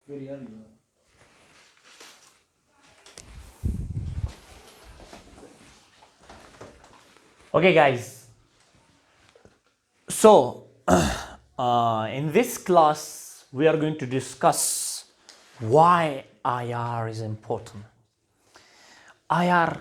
Okay, guys. So, in this class, we are going to discuss why IR is important. IR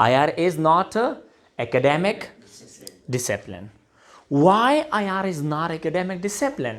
IR is not a academic discipline. Why IR is not academic discipline?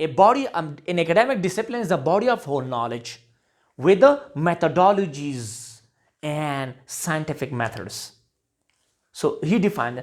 a body in academic discipline is a body of whole knowledge with the methodologies and scientific methods. So he defined,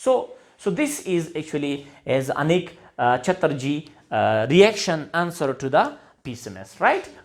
So this is actually as Anik Chatterjee reaction answer to the pessimist, right?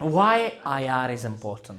why IR is important,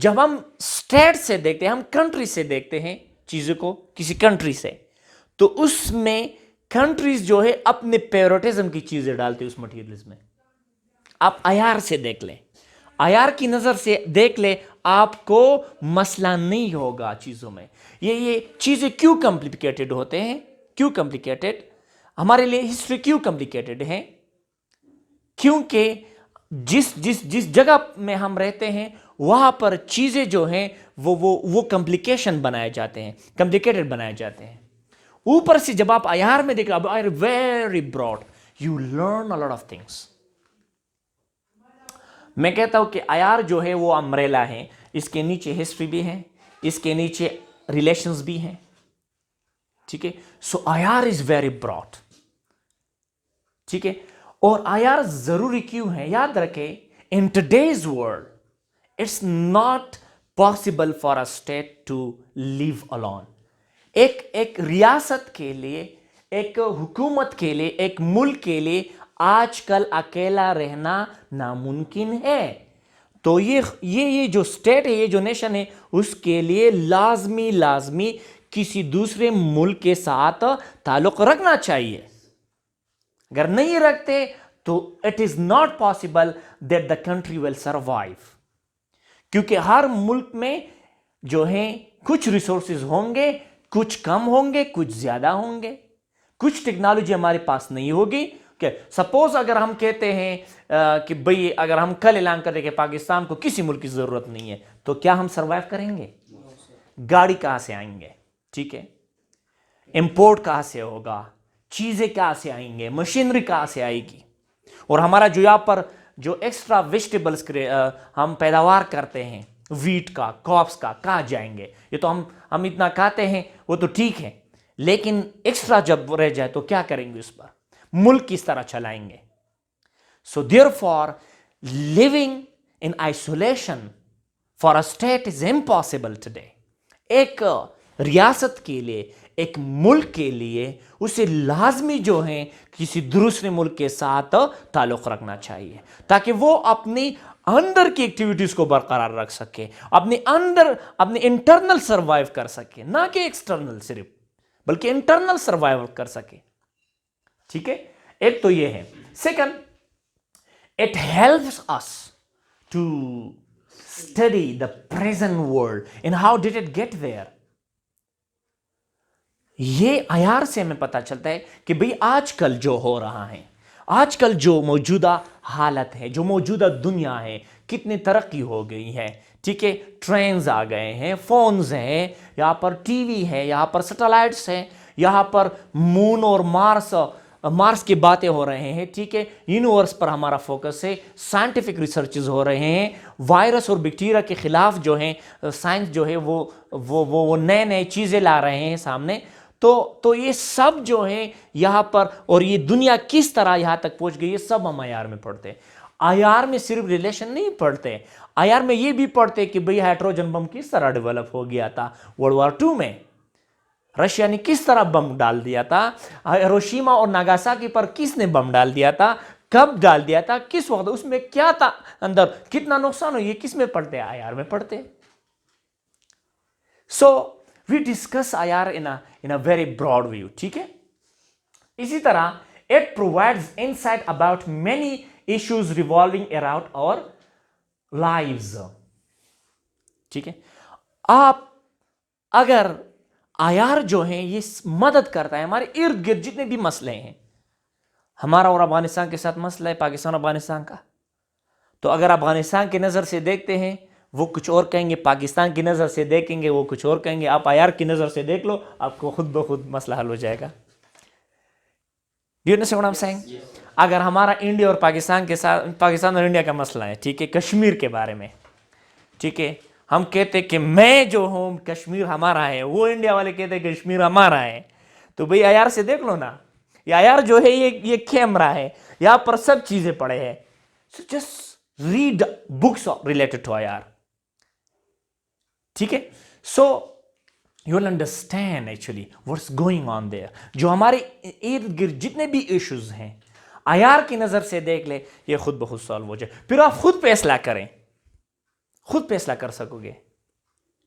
جب ہم state سے دیکھتے ہیں, ہم country سے دیکھتے ہیں چیزوں کو, کسی کنٹری سے, تو اس میں کنٹریز جو ہے اپنے پیروٹزم کی چیزیں ڈالتے اس مٹیریلز میں. آپ آیار سے دیکھ لیں, آیار کی نظر سے دیکھ لیں, آپ کو مسئلہ نہیں ہوگا چیزوں میں. یہ چیزیں کیوں کمپلیکیٹڈ ہوتے ہیں, کیوں کمپلیکیٹڈ ہمارے لیے ہسٹری کیوں کمپلیکیٹڈ ہے؟ کیونکہ جس جگہ میں ہم رہتے ہیں وہاں پر چیزیں جو ہیں وہ کمپلیکیشن بنائے جاتے ہیں, کمپلیکیٹڈ بنائے جاتے ہیں. اوپر سے جب آپ آیار میں دیکھ رہے ہیں, very broad, you learn a lot of things. میں کہتا ہوں کہ آیار جو ہے وہ امبریلا ہے, اس کے نیچے ہسٹری بھی ہے, اس کے نیچے ریلیشنز بھی ہیں, ٹھیک ہے. سو آیار از ویری براڈ, ٹھیک ہے. اور آیار ضروری کیوں ہے؟ یاد رکھیں, in today's world it's not possible for a state to live alone. ایک ریاست کے لیے, ایک حکومت کے لیے, ایک ملک کے لیے آج کل اکیلا رہنا ناممکن ہے. تو یہ جو اسٹیٹ ہے, یہ جو نیشن ہے, اس کے لیے لازمی کسی دوسرے ملک کے ساتھ تعلق رکھنا چاہیے. اگر نہیں رکھتے تو it is not possible that the country will survive. کیونکہ ہر ملک میں جو ہیں کچھ ریسورسز ہوں گے, کچھ کم ہوں گے, کچھ زیادہ ہوں گے, کچھ ٹیکنالوجی ہمارے پاس نہیں ہوگی. کہ سپوز اگر ہم کہتے ہیں کہ بھئی اگر ہم کل اعلان کریں کہ پاکستان کو کسی ملک کی ضرورت نہیں ہے, تو کیا ہم سروائیو کریں گے؟ گاڑی کہاں سے آئیں گے, ٹھیک ہے, امپورٹ کہاں سے ہوگا, چیزیں کہاں سے آئیں گے, مشینری کہاں سے آئے گی, اور ہمارا جو یہاں پر جو ایکسٹرا ویجیٹیبلز ہم پیداوار کرتے ہیں, ویٹ کا, کاپس کا, کہاں جائیں گے؟ یہ تو ہم اتنا کھاتے ہیں, وہ تو ٹھیک ہے, لیکن ایکسٹرا جب رہ جائے تو کیا کریں گے اس پر؟ ملک کس طرح چلائیں گے؟ So therefore living in isolation for a state is impossible today. ایک ریاست کے لیے, ایک ملک کے لیے اسے لازمی جو ہے کسی دوسرے ملک کے ساتھ تعلق رکھنا چاہیے, تاکہ وہ اپنی اندر کی ایکٹیویٹیز کو برقرار رکھ سکے, اپنے اندر اپنے انٹرنل سروائیو کر سکے, نہ کہ ایکسٹرنل صرف, بلکہ انٹرنل سروائیو کر سکے. ٹھیک ہے, ایک تو یہ ہے. Second, it helps us to study the present world in how did it get there. یہ آیار سے ہمیں پتہ چلتا ہے کہ بھئی آج کل جو ہو رہا ہے, آج کل جو موجودہ حالت ہے, جو موجودہ دنیا ہے, کتنی ترقی ہو گئی ہے, ٹھیک ہے, ٹرینز آ گئے ہیں, فونز ہیں, یہاں پر ٹی وی ہے, یہاں پر سیٹلائٹس ہیں, یہاں پر مون اور مارس کی باتیں ہو رہے ہیں, ٹھیک ہے, یونیورس پر ہمارا فوکس ہے, سائنٹیفک ریسرچز ہو رہے ہیں, وائرس اور بیکٹیریا کے خلاف جو ہیں سائنس جو ہے وہ نئے چیزیں لا رہے ہیں سامنے. تو یہ سب جو ہیں یہاں پر, اور یہ دنیا کس طرح یہاں تک پہنچ گئی, یہ سب ہم آیار میں پڑھتے ہیں. آیار میں صرف ریلیشن نہیں پڑھتے, آیار میں یہ بھی پڑھتے کہ بھئی ہائیڈروجن بم کس طرح ڈیولپ ہو گیا تھا ورلڈ وار 2 میں, رشیا نے کس طرح بم ڈال دیا تھا, ہیروشیما اور ناگاساکی پر کس نے بم ڈال دیا تھا, کب ڈال دیا تھا, کس وقت, اس میں کیا تھا اندر, کتنا نقصان ہو, یہ کس میں پڑھتے ہیں؟ آیار میں پڑھتے ہیں. سو we discuss IR in a very broad view. ٹھیک ہے. اسی طرح it provides insight about many issues revolving around our lives. ٹھیک ہے. آپ اگر IR جو ہیں یہ مدد کرتا ہے ہمارے ارد گرد جتنے بھی مسئلے ہیں, ہمارا اور افغانستان کے ساتھ مسئلہ ہے, پاکستان اور افغانستان کا, تو اگر افغانستان کی نظر سے دیکھتے ہیں وہ کچھ اور کہیں گے, پاکستان کی نظر سے دیکھیں گے وہ کچھ اور کہیں گے, آپ آیار کی نظر سے دیکھ لو, آپ کو خود بخود مسئلہ حل ہو جائے گا. Do you understand what I'm saying? اگر ہمارا انڈیا اور پاکستان کے ساتھ, پاکستان اور انڈیا کا مسئلہ ہے, ٹھیک ہے, کشمیر کے بارے میں, ٹھیک ہے, ہم کہتے کہ میں جو ہوں کشمیر ہمارا ہے, وہ انڈیا والے کہتے کشمیر ہمارا ہے, تو بھئی آیار سے دیکھ لو نا, یہ آیار جو ہے یہ کیمرہ ہے, یہاں پر سب چیزیں پڑے ہیں. So just read books related to IR. ٹھیک ہے. So you will understand actually what's going on there. جو ہمارے ارد گرد جتنے بھی ایشوز ہیں آیار کی نظر سے دیکھ لے, یہ خود بخود سالو ہو جائے. پھر آپ خود فیصلہ کریں, خود فیصلہ کر سکو گے.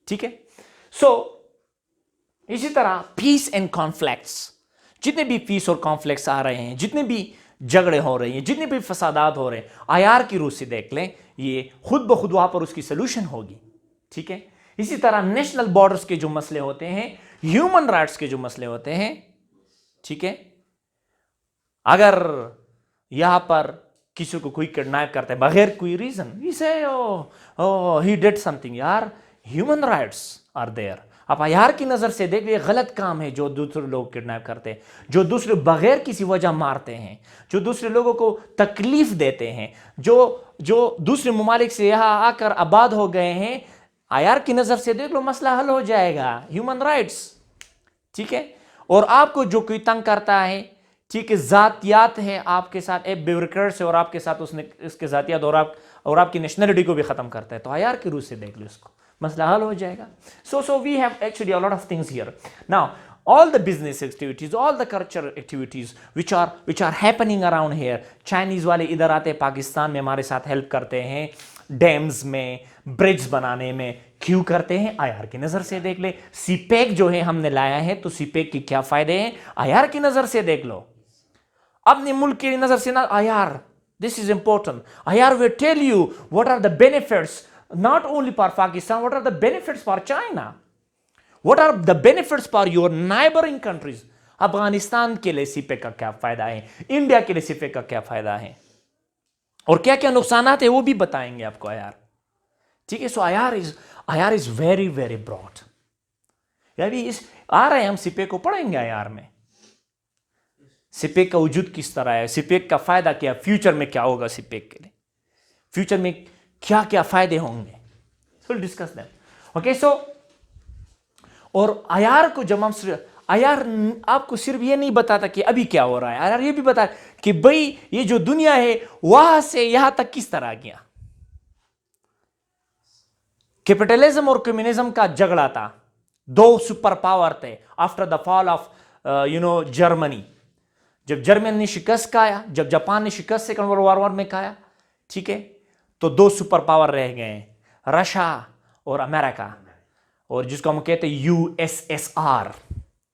ٹھیک ہے. سو اسی طرح پیس اینڈ کانفلکٹس، جتنے بھی پیس اور کانفلکٹس آ رہے ہیں، جتنے بھی جھگڑے ہو رہے ہیں، جتنے بھی فسادات ہو رہے ہیں، آیار کی روح سے دیکھ لیں، یہ خود بخود وہاں پر اس کی سلوشن ہوگی. ٹھیک ہے. اسی طرح نیشنل بارڈرز کے جو مسئلے ہوتے ہیں، ہیومن رائٹس کے جو مسئلے ہوتے ہیں، ٹھیک ہے، اگر یہاں پر کسی کو کوئی کڈنیپ کرتا ہے بغیر کوئی reason, he did some thing, یار ہیومن رائٹس آر دیئر. آپ یار کی نظر سے دیکھ یہ غلط کام ہے جو دوسرے لوگ کڈنیپ کرتے ہیں، جو دوسرے بغیر کسی وجہ مارتے ہیں، جو دوسرے لوگوں کو تکلیف دیتے ہیں، جو دوسرے ممالک سے یہاں آ کر آباد ہو گئے ہیں. آیار کی نظر سے دیکھ لو، مسئلہ حل ہو جائے گا. Human rights. ٹھیک ہے. اور آپ کو جو کوئی تنگ کرتا ہے، ٹھیک ہے، ذاتیات ہے آپ کے ساتھ، ایک بیوروکریٹ سے اور آپ کے ساتھ اس کے ذاتیات اور آپ کی نیشنلٹی کو بھی ختم کرتا ہے، تو آیار کی روح سے دیکھ لو اس کو، مسئلہ حل ہو جائے گا. So we have actually a lot of things here. Now, all the business activities, all the cultural activities which are happening around here, Chinese والے ادھر آتے پاکستان میں ہمارے ساتھ ہیلپ کرتے ہیں، ڈیمز میں، برج بنانے میں. کیوں کرتے ہیں؟ آیار کی نظر سے دیکھ لے. سی پیک جو ہے ہم نے لایا ہے، تو سی پیک کی کیا فائدے ہیں؟ آیار کی نظر سے دیکھ لو. اپنے ملک کی نظر سے نہ، آیار this is important. آیار will tell you what are the benefits not only for Pakistan, what are the benefits for China, what are the benefits for your neighboring countries. Afghanistan کے لیے سی پیک کا کیا فائدہ ہے، انڈیا کے لیے سی پیک کا کیا فائدہ ہے، اور کیا کیا نقصانات ہیں وہ بھی بتائیں گے آپ کو آیار. ٹھیک ہے. سو آیار از ویری ویری براڈ. ابھی آ رہے ہیں ہم سی پیک کو پڑھیں گے آیار میں. سی پیک کا وجود کس طرح ہے، سی پیک کا فائدہ کیا، فیوچر میں کیا ہوگا سی پیک کے لیے، فیوچر میں کیا کیا فائدے ہوں گے. we'll discuss them. Okay, so اور آیار کو جب ہم آیار آپ کو صرف یہ نہیں بتاتا کہ ابھی کیا ہو رہا ہے، آیار یہ بھی بتا کہ بھئی یہ جو دنیا ہے وہاں سے یہاں تک کس طرح گیا. کیپٹلزم اور کمیونزم کا جھگڑا تھا، دو سپر پاور تھے after the fall of Germany. جب جرمن نے شکست کھایا، جب جاپان نے شکست سیکنڈ ورلڈ وار میں کھایا، ٹھیک ہے، تو دو سپر پاور رہ گئے ہیں، رشیا اور امریکہ، اور جس کو ہم کہتے ہیں یو ایس ایس آر.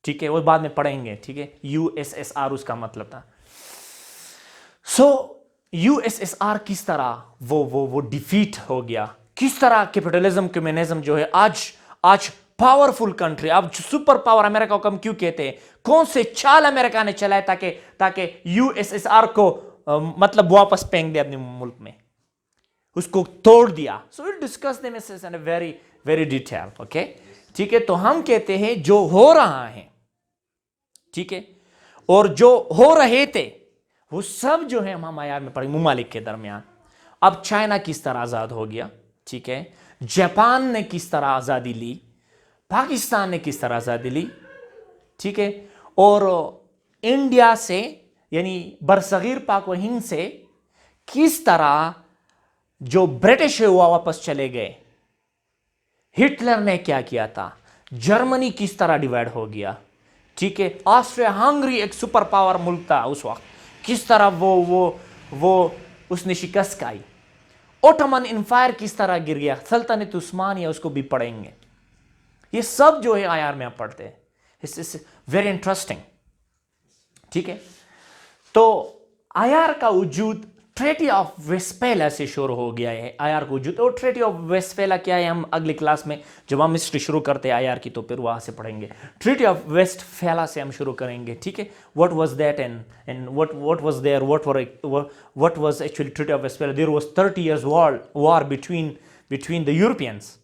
ٹھیک ہے، وہ بعد میں پڑھیں گے. ٹھیک ہے، یو ایس ایس آر اس کا مطلب تھا. So U S S R کس طرح وہ ڈیفیٹ ہو گیا، کس طرح کیپٹلزم کمیونزم جو ہے آج پاورفل کنٹری، اب سپر پاور امریکہ کو ہم کیوں کہتے ہیں، کون سے چال امریکہ نے چلائے تاکہ یو ایس ایس آر کو مطلب واپس پھینک دے اپنے ملک میں، اس کو توڑ دیا. So we'll discuss them in very very detail. Okay. ٹھیک ہے. تو ہم کہتے ہیں جو ہو رہا ہے، ٹھیک ہے، اور جو ہو رہے تھے وہ سب جو ہے ہم آیار میں پڑھیں ممالک کے درمیان. اب چائنا کس طرح آزاد ہو گیا، ٹھیک ہے، جاپان نے کس طرح آزادی لی، پاکستان نے کس طرح آزادی لی، ٹھیک ہے، اور انڈیا سے یعنی برصغیر پاک و ہند سے کس طرح جو برٹش ہے وہ واپس چلے گئے، ہٹلر نے کیا کیا تھا، جرمنی کس طرح ڈیوائڈ ہو گیا، ٹھیک ہے، آسٹریا ہنگری ایک سپر پاور ملک تھا اس وقت، کس طرح وہ اس نے شکست کھائی، اوٹمن انفائر کس طرح گر گیا، سلطنت عثمانیہ اس کو بھی پڑھیں گے. یہ سب جو ہے آیار میں آپ پڑھتے ہیں. It's very interesting. ٹھیک ہے. تو آیار کا وجود ٹریٹی آف ویسپیلا سے شروع ہو گیا ہے. آیار کا وجود، اور ٹریٹی آف ویسپیلا کیا ہے ہم اگلی کلاس میں جب ہم ہسٹری شروع کرتے ہیں آیار کی تو پھر وہاں سے پڑھیں گے. ٹریٹی آف ویسٹفیلا سے ہم شروع کریں گے. ٹھیک ہے. what was that and what was there, what was actually Treaty of Westphalia. There was 30 years war between the Europeans.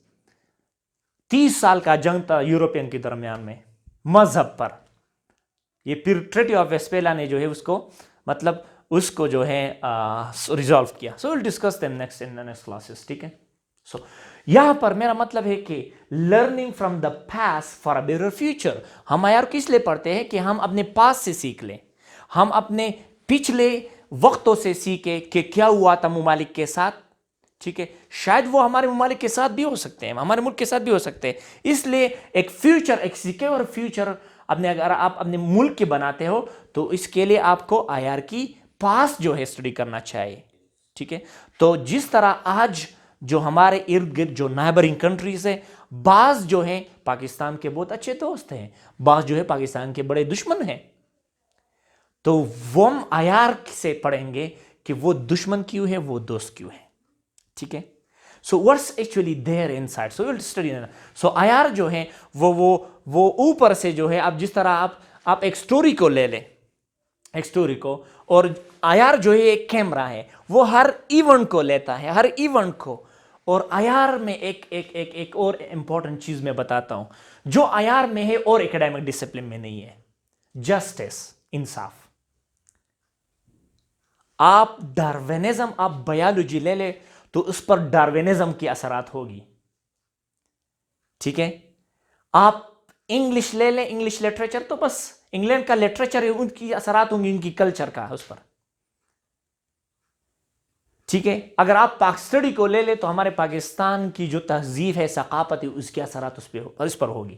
30 سال کا جنگ تھا یورپین کے درمیان میں مذہب پر. یہ پھر ٹریٹی آف ویسپیلا نے جو ہے اس کو جو ہے ریزالو کیا. So will discuss them next in next classes. ٹھیک ہے. سو یہاں پر میرا مطلب ہے کہ learning from the past for a better future. ہم یار کس لیے پڑھتے ہیں کہ ہم اپنے پاس سے سیکھ لیں، ہم اپنے پچھلے وقتوں سے سیکھیں کہ کیا ہوا تھا ممالک کے ساتھ. ٹھیک ہے. شاید وہ ہمارے ممالک کے ساتھ بھی ہو سکتے ہیں، ہمارے ملک کے ساتھ بھی ہو سکتے ہیں. اس لیے ایک فیوچر، ایک سیکیور فیوچر اگر آپ اپنے ملک کے بناتے ہو تو اس کے لیے آپ کو آیار کی پاس جو ہے اسٹڈی کرنا چاہیے. ٹھیک ہے. تو جس طرح آج جو ہمارے ارد گرد جو نائبرنگ کنٹریز ہے، بعض جو ہیں پاکستان کے بہت اچھے دوست ہیں، بعض جو ہے پاکستان کے بڑے دشمن ہیں. تو وہ ہم آیار سے پڑھیں گے کہ وہ دشمن کیوں ہے، وہ دوست کیوں ہے. ٹھیک ہے. سو what's actually there inside, so we'll study that. سو آیار جو ہے وہ اوپر سے جو ہے، اب جس طرح آپ ایک سٹوری کو لے لیں، ایک سٹوری کو، اور آیار جو ہے ایک کیمرہ ہے، وہ ہر ایونٹ کو لیتا ہے، ہر ایونٹ کو. اور آیار میں ایک اور امپورٹنٹ چیز میں بتاتا ہوں جو آیار میں ہے اور ایکڈیمک ڈسپلن میں نہیں ہے، جسٹس، انصاف. آپ ڈاروینزم، آپ بایولوجی لے لیں تو اس پر ڈاروینزم کی اثرات ہوگی. ٹھیک ہے. آپ انگلش لے لیں، انگلش لٹریچر، تو بس انگلینڈ کا لٹریچر ہے، ان کی اثرات ہوں گی ان کی کلچر کا اس پر. ٹھیک ہے. اگر آپ پاک اسٹڈی کو لے لیں تو ہمارے پاکستان کی جو تہذیب ہے، ثقافت ہے، اس کے اثرات اس پر ہوگی.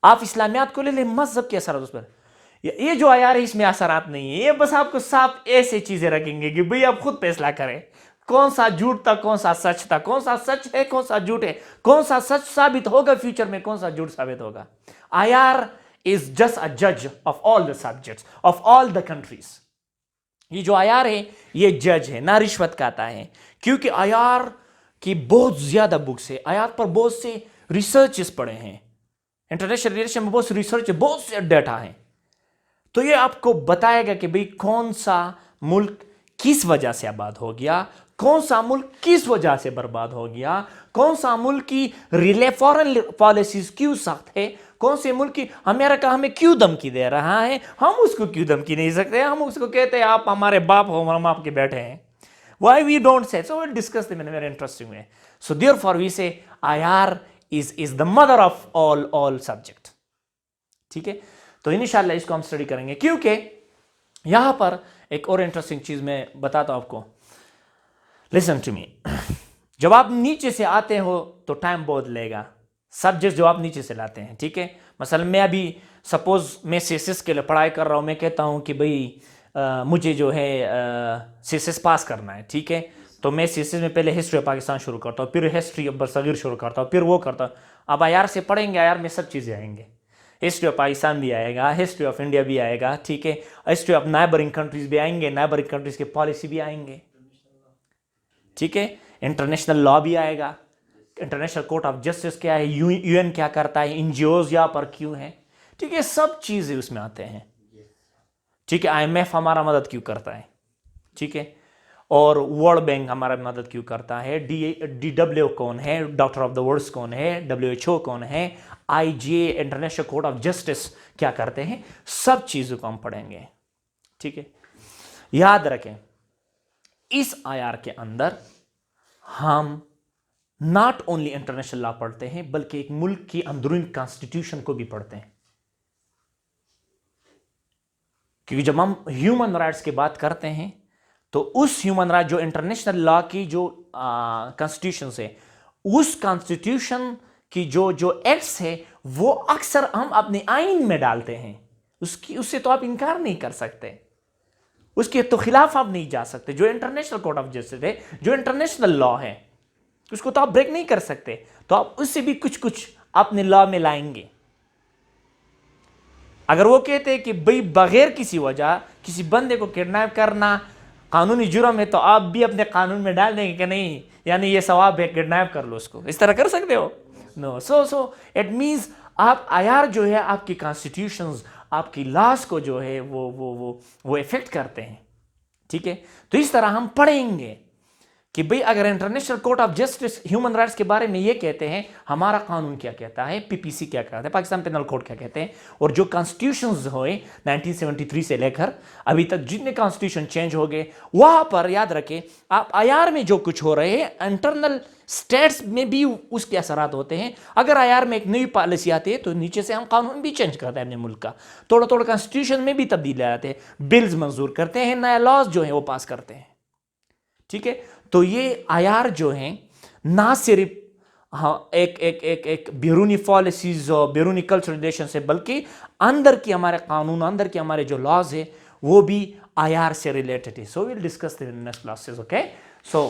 آپ اسلامیات کو لے لیں، مذہب کے اثرات اس پر. یہ جو آیار ہے اس میں اثرات نہیں ہے، یہ بس آپ کو صاف ایسے چیزیں رکھیں گے کہ بھئی آپ خود فیصلہ کریں کون سا جھوٹ تھا، کون سا سچ تھا، کون سا سچ ہے، کون سا جھوٹ ہے، کون سا سچ ثابت ہوگا فیوچر میں، کون سا جھوٹ ثابت ہوگا. آیار is just a judge of all the subjects of all the countries. یہ جو آیار ہے یہ جج ہے، نہ رشوت کھاتا ہے، کیونکہ آیار کی بہت زیادہ بکس ہے، آیار پر بہت سے ریسرچز پڑے ہیں، انٹرنیشنل ریلیشن میں بہت سے ریسرچ، بہت سے ڈیٹا ہیں. تو یہ آپ کو بتائے گا کہ بھئی کون سا ملک کس وجہ سے آباد ہو گیا، کون سا ملک کس وجہ سے برباد ہو گیا، کون سا ملک کی فارن پالیسیز کیوں سخت ہے، کون سے ملک کی امریکہ ہمیں کیوں دھمکی دے رہا ہے، ہم اس کو کیوں دھمکی نہیں سکتے، ہم اس کو کہتے ہیں آپ ہمارے باپ ہو، ہم آپ کے بیٹے ہیں. Why we don't say? So we'll discuss them in a very interesting way. So therefore we say IR is the mother of all subject. ٹھیک ہے. تو انشاءاللہ اس کو ہم اسٹڈی کریں گے، کیونکہ یہاں پر ایک اور انٹرسٹنگ چیز میں بتاتا ہوں آپ کو. Listen to me. جب آپ نیچے سے آتے ہو تو ٹائم بہت لے گا، سبجیکٹ جو آپ نیچے سے لاتے ہیں. ٹھیک ہے. مثلا میں ابھی سپوز میں سیسس کے لیے پڑھائی کر رہا ہوں، میں کہتا ہوں کہ بھئی مجھے جو ہے سیسس پاس کرنا ہے. ٹھیک ہے. تو میں سیسس میں پہلے ہسٹری آف پاکستان شروع کرتا ہوں، پھر ہسٹری آف برصغیر شروع کرتا ہوں، پھر وہ کرتا ہوں. اب آیار سے پڑھیں گے، آیار میں سب چیزیں آئیں گے، ہسٹری آف پاکستان بھی آئے گا، ہسٹری آف انڈیا بھی آئے گا. ٹھیک ہے. ہسٹری آف نائبرنگ کنٹریز بھی آئیں گے، نائبرنگ کنٹریز کے پالیسی بھی آئیں گے. ٹھیک ہے. انٹرنیشنل لا بھی آئے گا، انٹرنیشنل کورٹ آف جسٹس کیا ہے، یو این کیا کرتا ہے، این جی اوز یہاں پر کیوں ہیں. ٹھیک ہے. سب چیزیں اس میں آتے ہیں. ٹھیک ہے. آئی ایم ایف ہمارا مدد کیوں کرتا ہے. ٹھیک ہے. اور ورلڈ بینک ہمارا مدد کیوں کرتا ہے، ڈی ڈبلیو کون ہے، ڈاکٹر آف دا ورلڈز کون ہے، WHO کون ہے، آئی جی اے انٹرنیشنل کورٹ آف جسٹس کیا کرتے ہیں، سب چیزوں کو ہم پڑھیں گے. ٹھیک ہے. یاد رکھیں اس آیار کے اندر ہم ناٹ اونلی انٹرنیشنل لا پڑھتے ہیں بلکہ ایک ملک کی اندرونی کانسٹیٹیوشن کو بھی پڑھتے ہیں. کیونکہ جب ہم ہیومن رائٹس کی بات کرتے ہیں تو اس ہیومن رائٹ جو انٹرنیشنل لا کی جو کانسٹیٹیوشن ہے، اس کانسٹیٹیوشن کی جو ایکٹس ہے وہ اکثر ہم اپنے آئین میں ڈالتے ہیں. اس سے تو آپ انکار نہیں کر سکتے، اس کے تو خلاف آپ نہیں جا سکتے. جو انٹرنیشنل کورٹ آف جسٹس ہے، جو انٹرنیشنل لا ہے، اس کو تو آپ بریک نہیں کر سکتے. تو آپ اس سے بھی کچھ اپنے لا میں لائیں گے. اگر وہ کہتے ہیں کہ بھئی بغیر کسی وجہ کسی بندے کو کڈنیپ کرنا قانونی جرم ہے، تو آپ بھی اپنے قانون میں ڈال دیں گے کہ نہیں، یعنی یہ ثواب ہے، کڈنیپ کر لو اس کو. اس طرح کر سکتے ہو؟ نو. سو اٹ مینز آپ آیار جو ہے آپ کی کانسٹیٹیوشنز، آپ کی لاس کو جو ہے وہ افیکٹ کرتے ہیں. ٹھیک ہے. تو اس طرح ہم پڑھیں گے کہ بھئی اگر international court of justice human rights کے بارے میں یہ کہتے ہیں، ہمارا قانون کیا کہتا ہے، PPC کیا کہتا ہے، پاکستان پینل کوڈ کیا کہتے ہیں، اور جو کانسٹیٹیوشنز ہوئے 1973 سے لے کر ابھی تک جتنے کانسٹیٹیوشن چینج ہو گئے، وہاں پر یاد رکھیں آپ آیار میں جو کچھ ہو رہے ہیں انٹرنل سٹیٹس میں بھی اس کے اثرات ہوتے ہیں. اگر آیار میں ایک نئی پالیسی آتی ہے تو نیچے سے ہم قانون بھی چینج کرتے ہیں اپنے ملک کا، تھوڑا کانسٹیٹیوشن میں بھی تبدیلی آتے ہیں، بلز منظور کرتے ہیں، نئے لاز جو ہیں وہ پاس کرتے ہیں. ٹھیک ہے. تو یہ آیار جو ہیں نہ صرف ایک بیرونی پالیسیز اور بیرونی کلچر ریلیشن سے، بلکہ اندر کی ہمارے قانون، اندر کے ہمارے جو لاز ہیں وہ بھی آیار سے ریلیٹڈ ہے. So we'll discuss in next classes. Okay. So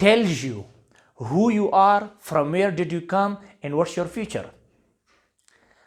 tells you who you are, from where did you come and what's your future.